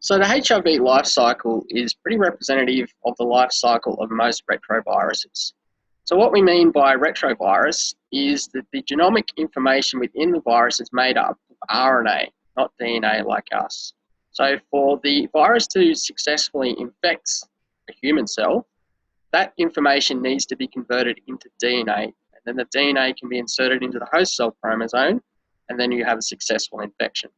So the HIV life cycle is pretty representative of the life cycle of most retroviruses. So what we mean by retrovirus is that the genomic information within the virus is made up of RNA, not DNA like us. So for the virus to successfully infect a human cell, that information needs to be converted into DNA, and then the DNA can be inserted into the host cell chromosome, and then you have a successful infection.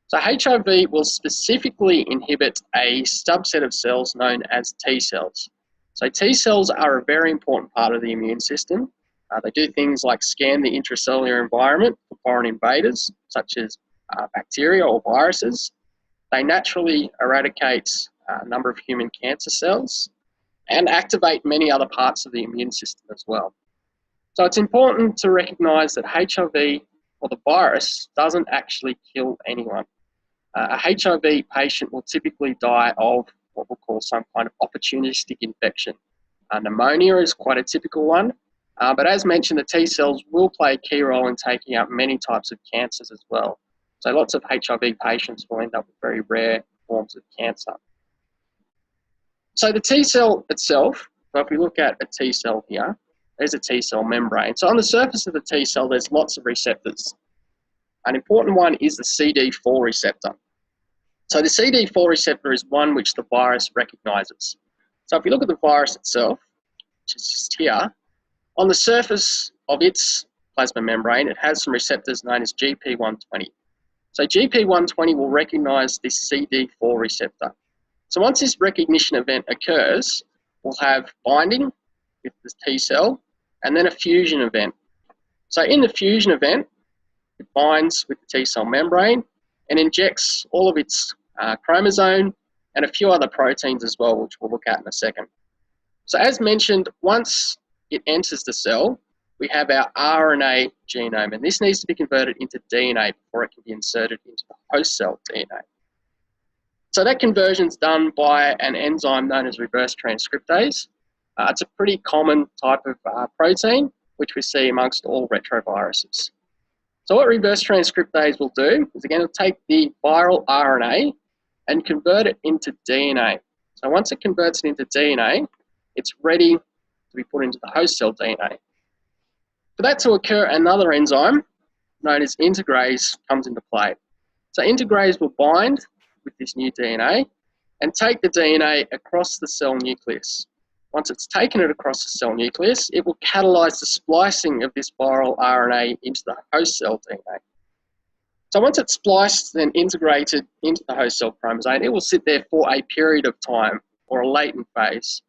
So HIV will specifically inhibit a subset of cells known as T cells. So T cells are a very important part of the immune system. They do things like scan the intracellular environment for foreign invaders, such as bacteria or viruses. They naturally eradicate a number of human cancer cells and activate many other parts of the immune system as well. So it's important to recognise that HIV, or the virus, doesn't actually kill anyone. A HIV patient will typically die of what we'll call some kind of opportunistic infection. Pneumonia is quite a typical one, but as mentioned, the T cells will play a key role in taking out many types of cancers as well. So lots of HIV patients will end up with very rare forms of cancer. So the T cell itself, so if we look at a T cell here, there's a T cell membrane. So on the surface of the T cell, there's lots of receptors. An important one is the CD4 receptor. So the CD4 receptor is one which the virus recognises. So if we look at the virus itself, which is just here, on the surface of its plasma membrane, it has some receptors known as GP120. So GP120 will recognise this CD4 receptor. So once this recognition event occurs, we'll have binding with the T cell and then a fusion event. So in the fusion event, it binds with the T cell membrane and injects all of its chromosome and a few other proteins as well, which we'll look at in a second. So as mentioned, once it enters the cell, we have our RNA genome, and this needs to be converted into DNA before it can be inserted into the host cell DNA. So that conversion is done by an enzyme known as reverse transcriptase. It's a pretty common type of protein, which we see amongst all retroviruses. So what reverse transcriptase will do is, again, it'll take the viral RNA and convert it into DNA. So once it converts it into DNA, it's ready to be put into the host cell DNA. For that to occur, another enzyme known as integrase comes into play. So integrase will bind with this new DNA and take the DNA across the cell nucleus. Once it's taken it across the cell nucleus, it will catalyse the splicing of this viral RNA into the host cell DNA. So once it's spliced and integrated into the host cell chromosome, it will sit there for a period of time, or a latent phase.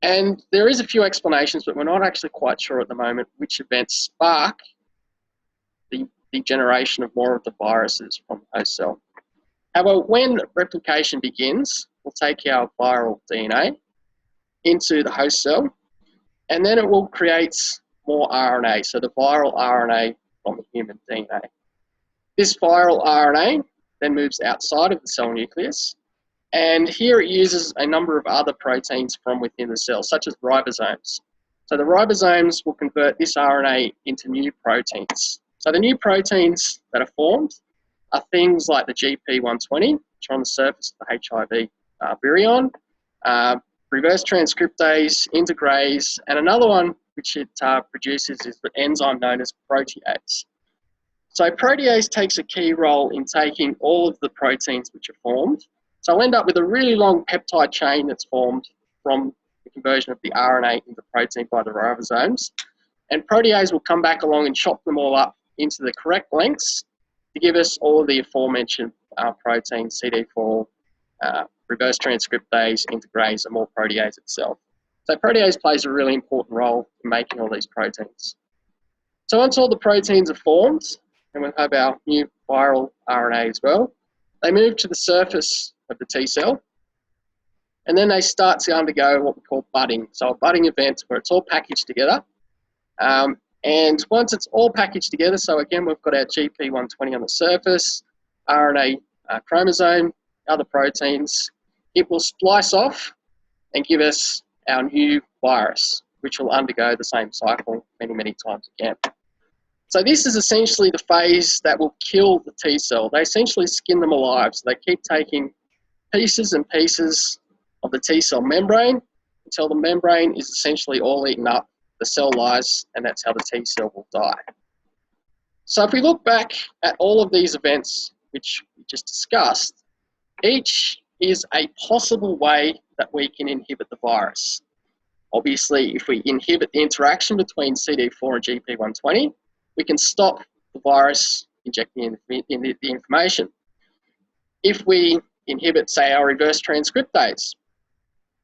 And there is a few explanations, but we're not actually quite sure at the moment which events spark the generation of more of the viruses from the host cell. However, when replication begins, we'll take our viral DNA into the host cell, and then it will create more RNA, so the viral RNA from the human DNA. This viral RNA then moves outside of the cell nucleus, and here it uses a number of other proteins from within the cell, such as ribosomes. So the ribosomes will convert this RNA into new proteins. So the new proteins that are formed are things like the GP120, which are on the surface of the HIV virion, reverse transcriptase, integrase, and another one which it produces is the enzyme known as protease. So protease takes a key role in taking all of the proteins which are formed. So I'll end up with a really long peptide chain that's formed from the conversion of the RNA into protein by the ribosomes. And protease will come back along and chop them all up into the correct lengths to give us all of the aforementioned proteins, CD4, reverse transcriptase, integrase, and more protease itself. So protease plays a really important role in making all these proteins. So once all the proteins are formed, and we'll have our new viral RNA as well, they move to the surface of the T cell, and then they start to undergo what we call budding. So a budding event where it's all packaged together. And once it's all packaged together, so again, we've got our GP120 on the surface, RNA chromosome, other proteins, it will splice off and give us our new virus, which will undergo the same cycle many, many times again. So this is essentially the phase that will kill the T cell. They essentially skin them alive. So they keep taking pieces and pieces of the T cell membrane until the membrane is essentially all eaten up, the cell lies, and that's how the T cell will die. So if we look back at all of these events which we just discussed, each is a possible way that we can inhibit the virus. Obviously, if we inhibit the interaction between CD4 and GP120, we can stop the virus injecting in the information. If we inhibit, say, our reverse transcriptase,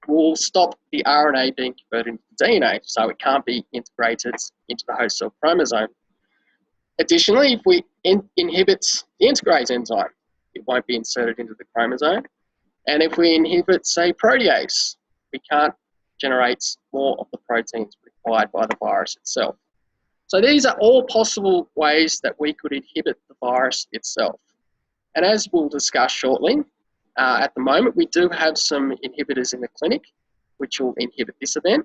we'll stop the RNA being converted into DNA, so it can't be integrated into the host cell chromosome. Additionally, if we inhibit the integrase enzyme, it won't be inserted into the chromosome. And if we inhibit, say, protease, we can't generate more of the proteins required by the virus itself. So these are all possible ways that we could inhibit the virus itself. And as we'll discuss shortly, at the moment we do have some inhibitors in the clinic which will inhibit this event.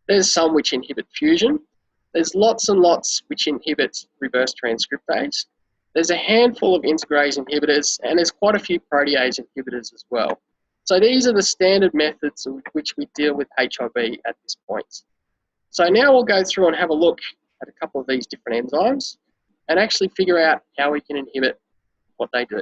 There's some which inhibit fusion. There's lots and lots which inhibit reverse transcriptase. There's a handful of integrase inhibitors, and there's quite a few protease inhibitors as well. So these are the standard methods with which we deal with HIV at this point. So now we'll go through and have a look at a couple of these different enzymes and actually figure out how we can inhibit what they do.